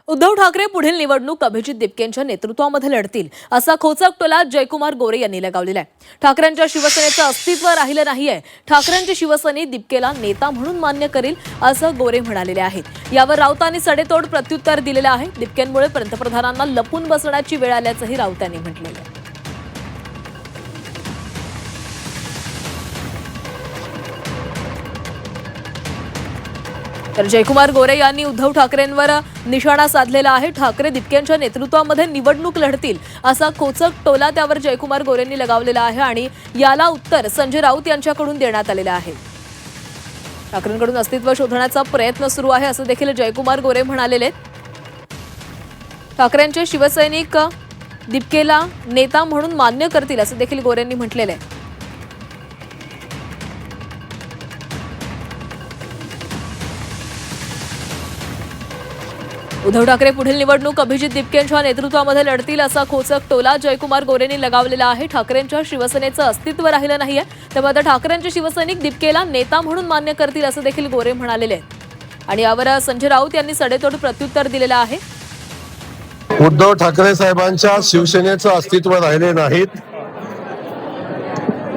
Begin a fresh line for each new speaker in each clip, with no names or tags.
उद्धव ठाकरे पुढील निवडणूक अभिजित दिपकेंच्या नेतृत्वामध्ये लढतील असा खोचक टोला जयकुमार गोरे यांनी लगावलेला आहे। ठाकरेंच्या शिवसेनेचं अस्तित्व राहिलं नाहीये, ठाकरेंची शिवसेना दिपकेला नेता म्हणून मान्य करेल असं गोरे म्हणालेले आहेत। यावर राऊतांनी सडेतोड प्रत्युत्तर दिलेलं आहे। दिपकेंमुळे पंतप्रधानांना लपून बसण्याची वेळ आल्याचंही राऊतांनी म्हटलेलं आहे। तर जयकुमार गोरे यांनी उद्धव ठाकरेंवर निशाणा साधलेला आहे। ठाकरे दिपकेंच्या नेतृत्वामध्ये निवडणूक लढतील असा खोचक टोला त्यावर जयकुमार गोरेंनी लगावलेला आहे आणि याला उत्तर संजय राऊत यांच्याकडून देण्यात आलेलं आहे। ठाकरेंकडून अस्तित्व शोधण्याचा प्रयत्न सुरू आहे असं देखील जयकुमार गोरे म्हणालेले आहेत। ठाकरेंचे शिवसैनिक दिपकेला नेता म्हणून मान्य करतील असं देखील गोरेंनी म्हटलेलं आहे। उद्धव ठाकरे पुढील निवडणूक अभिजित दिपकेंच्या नेतृत्वामध्ये लढतील असा खोचक टोला जयकुमार गोरेंनी लगावलेला आहे। ठाकरेंच्या शिवसेनेचं अस्तित्व राहिलं नाहीये, त्यामुळे आता ठाकरेंचे शिवसैनिक दिपकेला नेता म्हणून मान्य करतील असं देखील गोरे म्हणालेले आहेत आणि यावर संजय राऊत यांनी सडेतोड प्रत्युत्तर दिलेलं आहे।
उद्धव ठाकरे साहेबांच्या शिवसेनेचं अस्तित्व राहिले नाहीत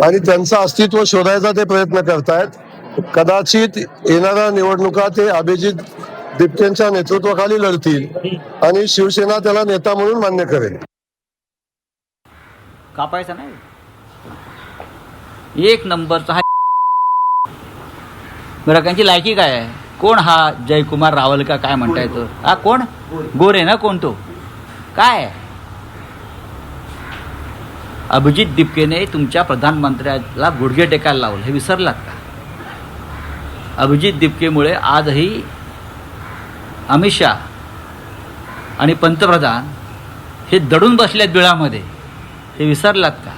आणि त्यांचं अस्तित्व शोधायचा ते प्रयत्न करतायत। कदाचित येणाऱ्या निवडणुका ते अभिजित दिपकेंच्या नेतृत्वाखाली लढतील आणि शिवसेना त्याला नेता म्हणून मान्य करेल।
कापायचा नाही, एक नंबरचा हा ग्राहकांची लायकी काय आहे? कोण हा जयकुमार रावल का काय म्हणता येतं? हा कोण? गोरे ना कोण तो? काय अभिजित दिपकेने तुमच्या प्रधानमंत्र्याला गुडघे टेकायला लावलं हे विसरलात का? अभिजित दिपकेमुळे आजही अमित शाह आणि पंतप्रधान हे दडून बसलेत बिळामध्ये, हे विसरलात का?